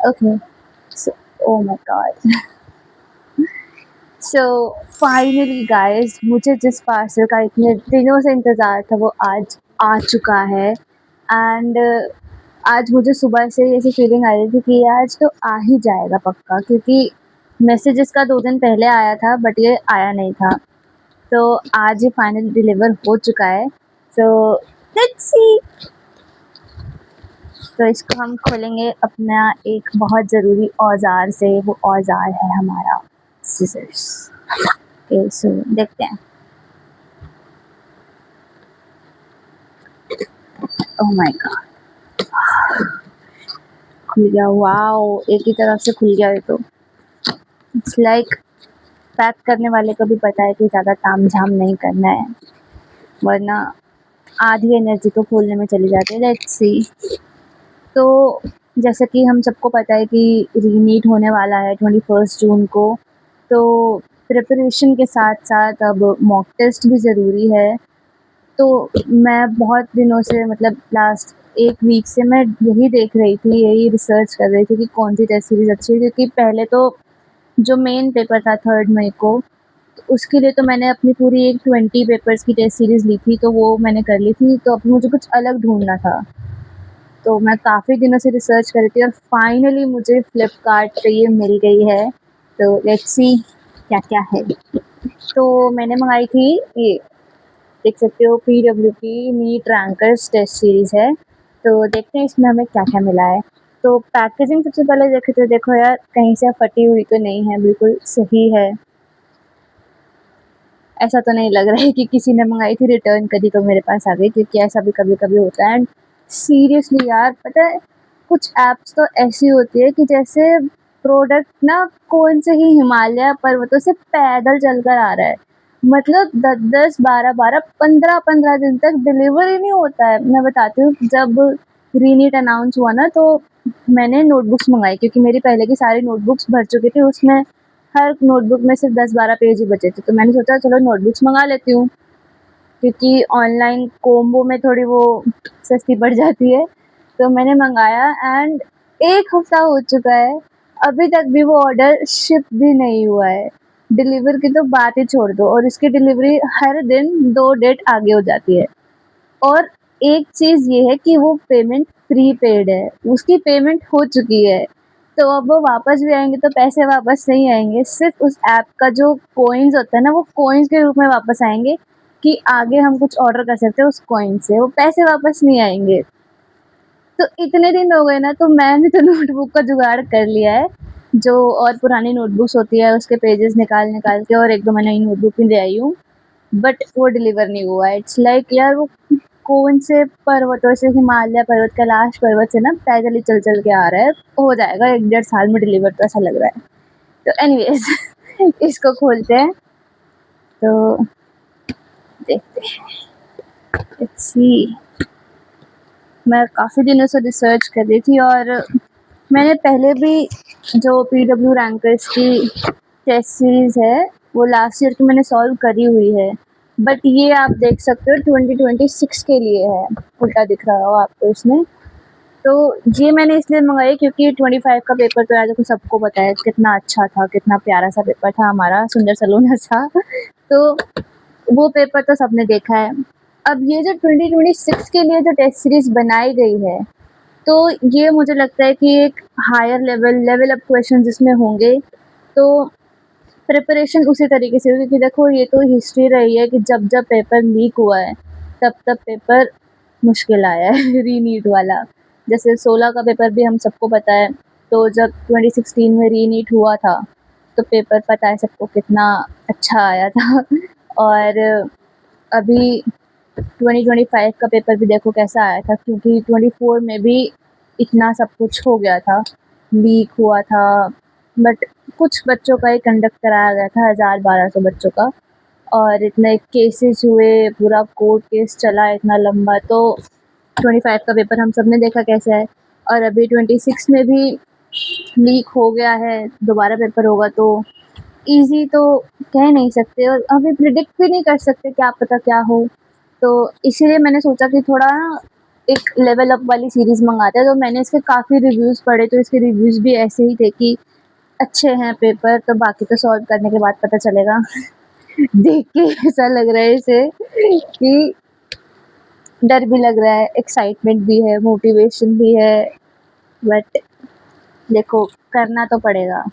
Okay. So, oh my god. So finally guys, मुझे जिस parcel का इतने दिनों से इंतज़ार था वो आज आ चुका है। एंड आज मुझे सुबह से ऐसी फीलिंग आ रही थी कि ये आज तो आ ही जाएगा पक्का, क्योंकि मैसेजेस का 2 दिन पहले आया था बट ये आया नहीं था। तो आज ये फाइनली डिलीवर हो चुका है। So let's see. तो इसको हम खोलेंगे अपना एक बहुत ज़रूरी औज़ार से। वो औज़ार है हमारा सीज़र्स। ओके, सो देखते हैं। Oh my God! खुल गया, वॉव! एक ही तरफ से खुल गया ये तो। इट्स लाइक पैक करने वाले को भी पता है कि ज़्यादा तामझाम नहीं करना है, वरना आधी एनर्जी तो खोलने में चली जाती है। Let's see. तो जैसा कि हम सबको पता है कि रीनीट होने वाला है 21 जून को, तो प्रिपरेशन के साथ-साथ अब मॉक टेस्ट भी ज़रूरी है। तो मैं बहुत दिनों से, मतलब लास्ट 1 वीक से मैं यही देख रही थी, यही रिसर्च कर रही थी कि कौन-सी टेस्ट सीरीज़ अच्छी है, क्योंकि पहले तो जो मेन पेपर था 3 मई को, तो उसके लिए तो मैंने अपनी पूरी एक 20 पेपर्स की टेस्ट सीरीज़ ली थी, तो वो मैंने कर ली थी। तो अब मुझे कुछ अलग ढूँढना था। तो मैं काफ़ी दिनों से रिसर्च कर रही थी और फाइनली मुझे फ्लिपकार्ट पे ये मिल गई है। तो लेट्स सी क्या-क्या है। तो मैंने मँगाई थी ये, देख सकते हो, पीडब्ल्यू की नीट रैंकर्स टेस्ट सीरीज़ है। तो देखते हैं इसमें हमें क्या-क्या मिला है। तो पैकेजिंग सबसे पहले देखें तो देखो यार, कहीं से फटी हुई तो नहीं है, बिल्कुल सही है। ऐसा तो नहीं लग रहा है कि किसी ने मँगाई थी, रिटर्न करी तो मेरे पास आ गई, क्योंकि ऐसा भी कभी-कभी होता है। एंड सीरियसली यार, पता है, कुछ ऐप्स तो ऐसी होती है कि जैसे प्रोडक्ट ना कौन से ही हिमालय पर्वतों से पैदल चलकर आ रहा है। मतलब 10-10, 12-12, 15-15 दिन तक डिलीवर ही नहीं होता है। मैं बताती हूँ, जब रीनीट अनाउंस हुआ ना, तो मैंने नोटबुक्स मँगाई, क्योंकि मेरी पहले की सारी नोटबुक्स भर चुकी थी। उसमें हर नोटबुक में सिर्फ 10-12 पेज ही बचे थे, तो मैंने सोचा चलो नोटबुक्स मँगा लेती हूँ, क्योंकि ऑनलाइन कोम्बो में थोड़ी वो सस्ती पड़ जाती है। तो मैंने मँगाया एंड 1 हफ़्ता हो चुका है, अभी तक भी वो ऑर्डर शिप भी नहीं हुआ है। डिलीवर की तो बात ही छोड़ दो, और इसकी डिलीवरी हर दिन 2 डेट आगे हो जाती है। और एक चीज़ ये है कि वो पेमेंट प्रीपेड है, उसकी पेमेंट हो चुकी है। तो अब वो वापस भी आएँगे तो पैसे वापस नहीं आएँगे, सिर्फ़ उस ऐप का जो कॉइन्स होता है ना, वो कॉइन्स के रूप में वापस आएँगे, कि आगे हम कुछ ऑर्डर कर सकते हैं उस कॉइन से, वो पैसे वापस नहीं आएँगे। तो इतने दिन हो गए ना, तो मैंने तो नोटबुक का जुगाड़ कर लिया है, जो और पुरानी नोटबुक्स होती है उसके पेजेस निकाल-निकाल के, और 1-2 मैं नई नोटबुक भी ले आई हूँ। बट वो डिलीवर नहीं हुआ है। इट्स लाइक यार, वो कौन से पर्वतों से, हिमालय पर्वत, कैलाश पर्वत से ना पैदल ही चल-चल के आ रहा है। हो जाएगा 1 डेढ़ साल में डिलीवर, तो ऐसा लग रहा है। तो एनीवेज़ इसको खोलते हैं, तो देखते हैं। Let's see. मैं काफ़ी दिनों से रिसर्च कर रही थी, और मैंने पहले भी जो पीडब्ल्यू रैंकर्स की टेस्ट सीरीज़ है, वो लास्ट ईयर की मैंने सॉल्व करी हुई है। बट ये आप देख सकते हो 2026 के लिए है, उल्टा दिख रहा हो आपको इसमें। तो ये मैंने इसलिए मँगाई क्योंकि 25 का पेपर तो यार देखो, सबको पता है कितना अच्छा था, कितना प्यारा-सा पेपर था हमारा, सुंदर सलोना सा। तो वो पेपर तो सबने देखा है। अब ये जो 2026 के लिए जो टेस्ट सीरीज़ बनाई गई है, तो ये मुझे लगता है कि एक हायर लेवल अप क्वेश्चंस इसमें होंगे। तो प्रिपरेशन उसी तरीके से होगी, क्योंकि देखो ये तो हिस्ट्री रही है कि जब-जब पेपर लीक हुआ है, तब-तब पेपर मुश्किल आया है रीनीट वाला। जैसे 16 का पेपर भी हम सबको पता है, तो जब 2016 में रीनीट हुआ था, तो पेपर पता है सबको कितना अच्छा आया था। और अभी 2025 का पेपर भी देखो कैसा आया था, क्योंकि 24 में भी इतना सब कुछ हो गया था, लीक हुआ था, बट कुछ बच्चों का ही कंडक्ट कराया गया था, 1000-1200 बच्चों का, और इतने केसेस हुए, पूरा कोर्ट केस चला इतना लंबा। तो 25 का पेपर हम सब ने देखा कैसा है, और अभी 26 में भी लीक हो गया है, दोबारा पेपर होगा तो ईज़ी तो कह नहीं सकते, और अभी प्रिडिक्ट भी नहीं कर सकते, क्या पता क्या हो। तो इसीलिए मैंने सोचा कि थोड़ा ना एक लेवल अप वाली सीरीज़ मँगाते हैं, तो मैंने इसके काफ़ी रिव्यूज़ पढ़े, तो इसके रिव्यूज़ भी ऐसे ही थे कि अच्छे हैं पेपर, तो बाकी तो सॉल्व करने के बाद पता चलेगा। देख के ऐसा लग रहा है इसे कि डर भी लग रहा है, एक्साइटमेंट भी है, मोटिवेशन भी है, बट देखो करना तो पड़ेगा।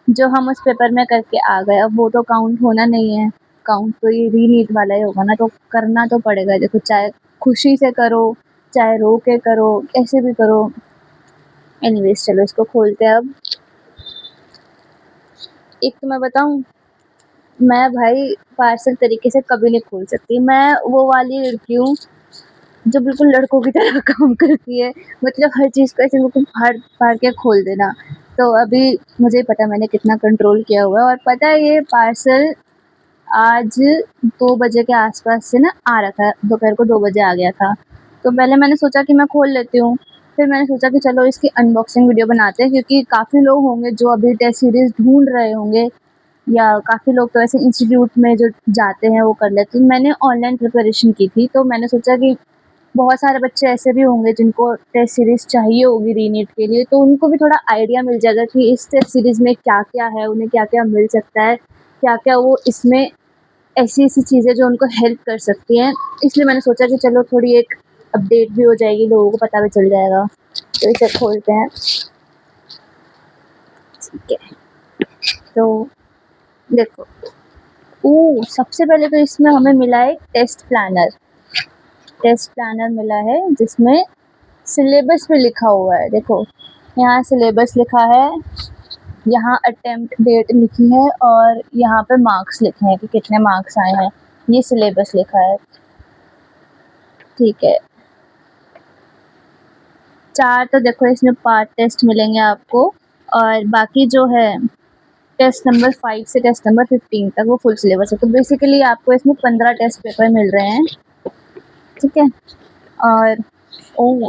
जो हम उस पेपर में करके आ गए, अब वो तो काउंट होना नहीं है, काउंट तो ये रीनीट वाला ही होगा ना, तो करना तो पड़ेगा। देखो चाहे खुशी से करो, चाहे रो के करो, कैसे भी करो। एनीवेज़ चलो इसको खोलते हैं अब। एक तो मैं बताऊँ, मैं भाई पार्सल तरीके से कभी नहीं खोल सकती। मैं वो वाली लड़की हूँ जो बिल्कुल लड़कों की तरह काम करती है, मतलब हर चीज़ को ऐसे बिल्कुल फाड़-फाड़ के खोल देना। तो अभी मुझे पता है मैंने कितना कंट्रोल किया हुआ है, और पता है ये पार्सल आज 2 बजे के आस-पास से ना आ रखा है, दोपहर को 2 बजे आ गया था। तो पहले मैंने सोचा कि मैं खोल लेती हूँ, फिर मैंने सोचा कि चलो इसकी अनबॉक्सिंग वीडियो बनाते हैं, क्योंकि काफ़ी लोग होंगे जो अभी टेस्ट सीरीज़ ढूँढ रहे होंगे, या काफ़ी लोग तो ऐसे इंस्टीट्यूट में जो जाते हैं वो कर लेते हैं। मैंने ऑनलाइन प्रिपरेशन की थी, तो मैंने सोचा कि बहुत सारे बच्चे ऐसे भी होंगे जिनको टेस्ट सीरीज़ चाहिए होगी रीनीट के लिए, तो उनको भी थोड़ा आइडिया मिल जाएगा कि इस टेस्ट सीरीज़ में क्या-क्या है, उन्हें क्या-क्या मिल सकता है, क्या-क्या वो इसमें ऐसी-ऐसी चीज़ें जो उनको हेल्प कर सकती हैं। इसलिए मैंने सोचा कि चलो थोड़ी एक अपडेट भी हो जाएगी, लोगों को पता भी चल जाएगा। तो इसे खोलते हैं, ठीक है। तो देखो, सबसे पहले तो इसमें हमें मिला है टेस्ट प्लानर। टेस्ट प्लानर मिला है जिसमें सिलेबस भी लिखा हुआ है। देखो, यहाँ सिलेबस लिखा है, यहाँ अटेम्प्ट डेट लिखी है, और यहाँ पे मार्क्स लिखे हैं कि कितने मार्क्स आए हैं। ये सिलेबस लिखा है, ठीक है। 4 तो देखो इसमें पार्ट टेस्ट मिलेंगे आपको, और बाकी जो है टेस्ट नंबर 5 से टेस्ट नंबर 15 तक वो फुल सिलेबस है। तो बेसिकली आपको इसमें 15 टेस्ट पेपर मिल रहे हैं, ठीक है। और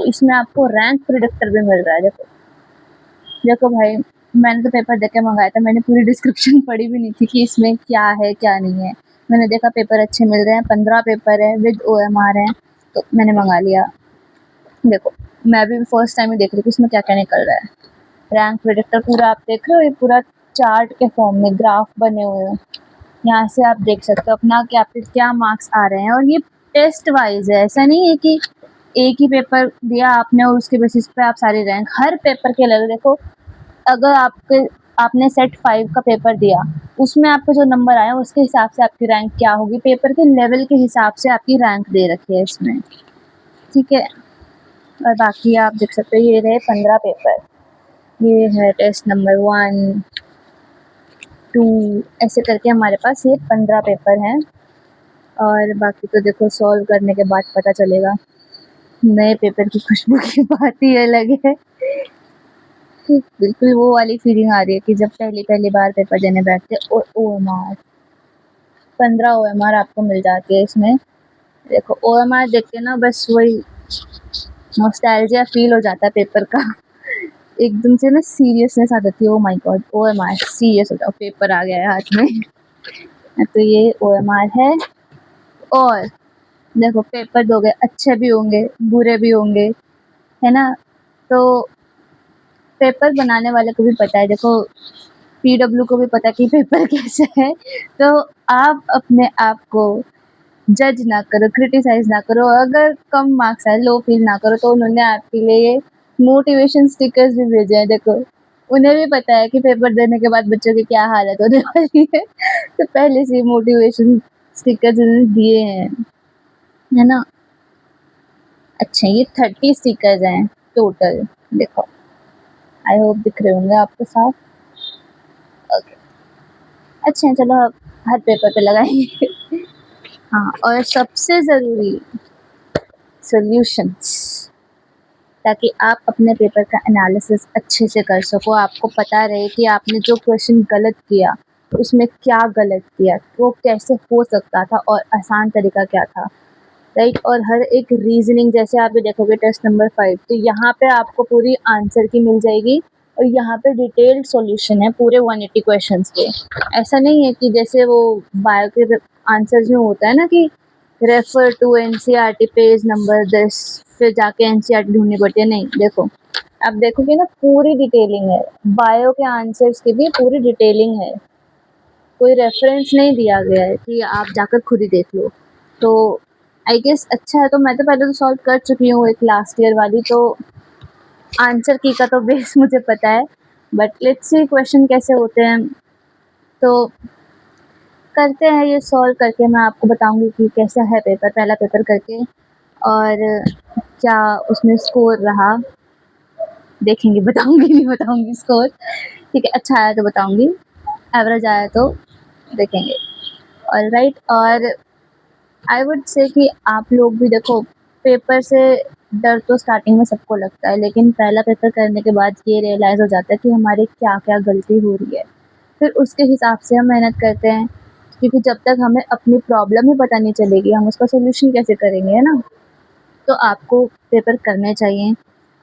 इसमें आपको रैंक प्रेडिक्टर भी मिल रहा है। देखो देखो भाई, मैंने तो पेपर देख के मँगाया था, मैंने पूरी डिस्क्रिप्शन पढ़ी भी नहीं थी कि इसमें क्या है, क्या नहीं है। मैंने देखा पेपर अच्छे मिल रहे हैं, 15 पेपर है विद ओएमआर है, तो मैंने मँगा लिया। देखो, मैं भी फर्स्ट टाइम ही देख रही थी इसमें क्या-क्या निकल रहा है। रैंक प्रेडिक्टर पूरा आप देख रहे हो, ये पूरा चार्ट के फॉर्म में ग्राफ बने हुए हैं। यहाँ से आप देख सकते हो अपना कि आपके क्या मार्क्स आ रहे हैं, और ये टेस्ट वाइज़ है, ऐसा नहीं है कि एक ही पेपर दिया आपने और उसके बेसिस पे आप सारे रैंक, हर पेपर के अलग। देखो, अगर आपने सेट 5 का पेपर दिया, उसमें आपको जो नंबर आया उसके हिसाब से आपकी रैंक क्या होगी, पेपर के लेवल के हिसाब से आपकी रैंक दे रखी है इसमें, ठीक है। और बाकी आप देख सकते हो ये रहे 15 पेपर, ये है टेस्ट नंबर 1, 2, ऐसे करके हमारे पास ये 15 पेपर हैं। और बाकी तो देखो सॉल्व करने के बाद पता चलेगा। नए पेपर की खुशबू की बात ही अलग है। बिल्कुल वो वाली फीलिंग आ रही है कि जब पहली बार पेपर देने बैठते और ओएमआर 15 ओएमआर आपको मिल जाती है इसमें। देखो ओएमआर देख के ना बस वही नॉस्टैल्जिया फील हो जाता है पेपर का। एकदम से ना सीरियसनेस आ जाती है, oh my God OMR, serious हो जाओ, पेपर आ गया है हाथ में। तो ये ओएमआर है। और देखो पेपर दोगे, अच्छे भी होंगे, बुरे भी होंगे, है ना? तो पेपर बनाने वाले को भी पता है, देखो पीडब्ल्यू को भी पता है कि पेपर कैसे है, तो आप अपने आप को जज ना करो, क्रिटिसाइज़ ना करो। अगर कम मार्क्स आए, लो फील ना करो, तो उन्होंने आपके लिए मोटिवेशन स्टिकर्स भी भेजे हैं, देखो। उन्हें भी पता है कि पेपर देने के बाद बच्चों की क्या हालत होने वाली है, तो पहले से ही मोटिवेशन स्टिकर्स उन्होंने दिए हैं, है ना? अच्छा, ये 30 स्टिकर्स हैं टोटल, देखो। आई होप दिख रहे होंगे आपको साफ। ओके, अच्छा चलो अब हर पेपर पे लगाएंगे। हाँ, और सबसे ज़रूरी सॉल्यूशंस, ताकि आप अपने पेपर का एनालिसिस अच्छे से कर सको, आपको पता रहे कि आपने जो क्वेश्चन गलत किया उसमें क्या गलत किया, वो कैसे हो सकता था और आसान तरीका क्या था, राइट। और हर एक रीजनिंग, जैसे आप भी देखोगे टेस्ट नंबर 5, तो यहाँ पे आपको पूरी आंसर की मिल जाएगी, और यहाँ पे डिटेल्ड सॉल्यूशन है पूरे 180 क्वेश्चंस के। ऐसा नहीं है कि जैसे वो बायो के आंसर्स में होता है ना कि refer to NCERT page number this, फिर जाके एनसीईआरटी ढूंढनी पड़ती है। नहीं, देखो आप देखोगे ना पूरी डिटेलिंग है, बायो के आंसर्स की भी पूरी डिटेलिंग है, कोई रेफरेंस नहीं दिया गया है कि आप जाकर खुद ही देख लो। तो आई गेस अच्छा है। तो मैं तो पहले तो सॉल्व कर चुकी हूँ एक लास्ट ईयर वाली, तो आंसर की का तो बेस मुझे पता है, बट लेट्स सी क्वेश्चन कैसे होते हैं। तो करते हैं ये सॉल्व करके, मैं आपको बताऊंगी कि कैसा है पेपर, पहला पेपर करके, और क्या उसमें स्कोर रहा देखेंगे। बताऊंगी नहीं बताऊंगी स्कोर, ठीक है, अच्छा आया तो बताऊंगी, एवरेज आया तो देखेंगे। ऑलराइट, और आई वुड से कि आप लोग भी देखो, पेपर से डर तो स्टार्टिंग में सबको लगता है, लेकिन पहला पेपर करने के बाद ये रियलाइज़ हो जाता है कि हमारी क्या-क्या गलती हो रही है। फिर उसके हिसाब से हम मेहनत करते हैं, क्योंकि जब तक हमें अपनी प्रॉब्लम ही पता नहीं चलेगी, हम उसका सॉल्यूशन कैसे करेंगे, है ना? तो आपको पेपर करने चाहिए,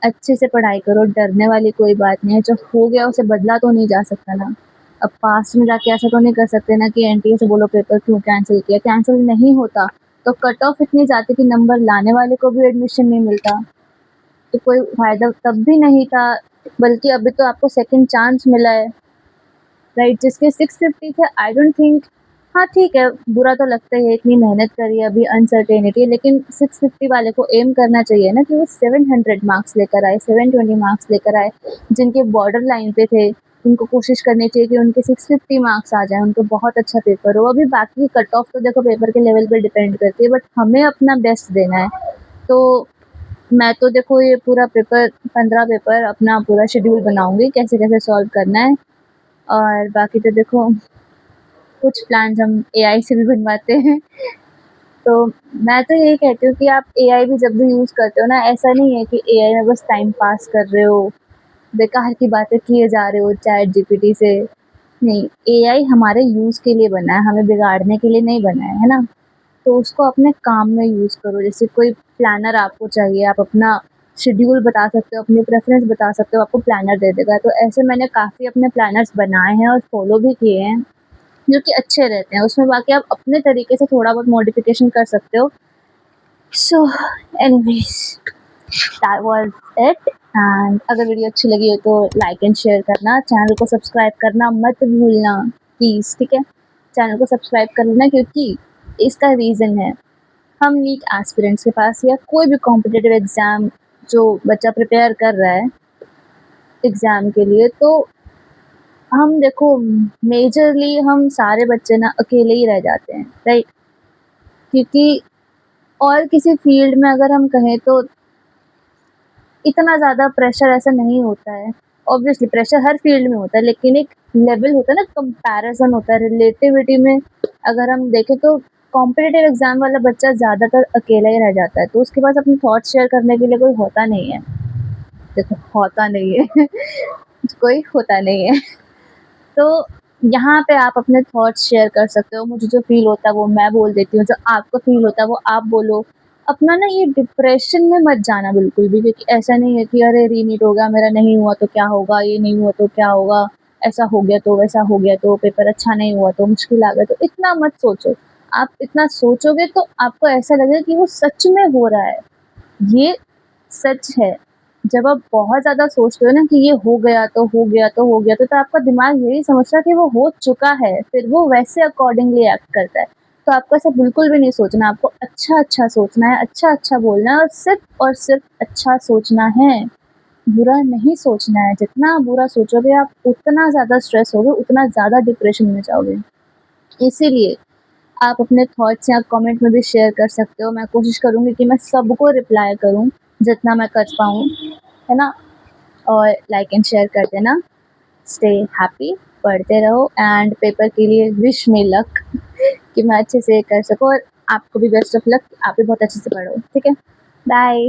अच्छे से पढ़ाई करो, डरने वाली कोई बात नहीं है, जो हो गया उसे बदला तो नहीं जा सकता ना। अब पास्ट में जाके ऐसा तो नहीं कर सकते ना कि एनटीए से बोलो पेपर क्यों कैंसिल किया, कैंसिल नहीं होता तो कट ऑफ इतनी जाती कि नंबर लाने वाले को भी एडमिशन नहीं मिलता, तो कोई फ़ायदा तब भी नहीं था, बल्कि अभी तो आपको सेकंड चांस मिला है, राइट? जिसके 650 थे, आई डोंट थिंक, हाँ ठीक है, बुरा तो लगता ही है, इतनी मेहनत करी है, अभी अनसर्टेनिटी है, लेकिन 650 वाले को एम करना चाहिए ना कि वो 700 मार्क्स लेकर आए, 720 मार्क्स लेकर आए। जिनके बॉर्डर लाइन पे थे, उनको कोशिश करनी चाहिए कि उनके 650 मार्क्स आ जाएँ, उनको बहुत अच्छा पेपर हो। अभी बाकी कट ऑफ तो देखो पेपर के लेवल पे डिपेंड करती है, बट हमें अपना बेस्ट देना है। तो मैं तो देखो ये पूरा पेपर, 15 पेपर अपना पूरा शेड्यूल बनाऊँगी, कैसे-कैसे सॉल्व करना है, और बाकी तो देखो कुछ प्लान्स हम एआई से भी बनवाते हैं। तो मैं तो यही कहती हूँ कि आप एआई भी जब भी यूज़ करते हो ना, ऐसा नहीं है कि एआई में बस टाइम पास कर रहे हो, बेकार की बातें किए जा रहे हो चैट जीपीटी से। नहीं, एआई हमारे यूज़ के लिए बना है, हमें बिगाड़ने के लिए नहीं बना है ना? तो उसको अपने काम में यूज़ करो। जैसे कोई प्लानर आपको चाहिए, आप अपना शेड्यूल बता सकते हो, अपनी प्रेफ़रेंस बता सकते हो, आपको प्लानर दे देगा। तो ऐसे मैंने काफ़ी अपने प्लानर्स बनाए हैं और फ़ॉलो भी किए हैं, जो कि अच्छे रहते हैं। उसमें बाकी आप अपने तरीके से थोड़ा बहुत मॉडिफ़िकेशन कर सकते हो। So anyways, that was it, and अगर वीडियो अच्छी लगी हो तो लाइक एंड शेयर करना, चैनल को सब्सक्राइब करना मत भूलना प्लीज़, ठीक है? चैनल को सब्सक्राइब कर लेना, क्योंकि इसका रीज़न है, हम नीट एस्पिरेंट्स के पास या कोई भी कॉम्पिटिटिव एग्ज़ाम जो बच्चा प्रिपेयर कर रहा है एग्ज़ाम के लिए, तो हम देखो मेजरली हम सारे बच्चे ना अकेले ही रह जाते हैं, राइट? क्योंकि और किसी फ़ील्ड में अगर हम कहें तो इतना ज़्यादा प्रेशर ऐसा नहीं होता है। ऑब्वियसली प्रेशर हर फ़ील्ड में होता है, लेकिन एक लेवल होता है ना, कंपैरिज़न होता है, रिलेटिविटी में अगर हम देखें तो कॉम्पिटिटिव एग्ज़ाम वाला बच्चा ज़्यादातर अकेला ही रह जाता है, तो उसके पास अपने थॉट्स शेयर करने के लिए कोई होता नहीं है। देखो होता नहीं है कोई होता नहीं है। तो यहाँ पे आप अपने थॉट्स शेयर कर सकते हो, मुझे जो फ़ील होता है वो मैं बोल देती हूँ, जो आपको फ़ील होता है वो आप बोलो। अपना ना ये डिप्रेशन में मत जाना बिल्कुल भी, क्योंकि ऐसा नहीं है कि अरे रीनीट हो गया मेरा, नहीं हुआ तो क्या होगा, ये नहीं हुआ तो क्या होगा, ऐसा हो गया तो वैसा हो गया तो पेपर अच्छा नहीं हुआ तो मुश्किल आ गया, तो इतना मत सोचो। आप इतना सोचोगे तो आपको ऐसा लगेगा कि वो सच में हो रहा है, ये सच है। जब आप बहुत ज़्यादा सोचते हो ना कि ये हो गया तो हो गया तो हो गया, तो आपका दिमाग यही समझता है कि वो हो चुका है, फिर वो वैसे अकॉर्डिंगली एक्ट करता है। तो आपको ऐसा बिल्कुल भी नहीं सोचना, आपको अच्छा-अच्छा सोचना है, अच्छा-अच्छा बोलना है, और सिर्फ़ अच्छा सोचना है, बुरा नहीं सोचना है। जितना बुरा सोचोगे आप, उतना ज़्यादा स्ट्रेस होगे, उतना ज़्यादा डिप्रेशन में जाओगे। इसीलिए आप अपने थॉट्स यहाँ कमेंट में भी शेयर कर सकते हो। मैं कोशिश करूँगी कि मैं सबको रिप्लाई करूँ, जितना मैं कर पाऊँ, है ना? और लाइक एंड शेयर कर देना। स्टे हैप्पी, पढ़ते रहो, एंड पेपर के लिए विश मी लक कि मैं अच्छे से कर सकूँ, और आपको भी बेस्ट ऑफ लक, आप भी बहुत अच्छे से पढ़ो, ठीक है? बाय।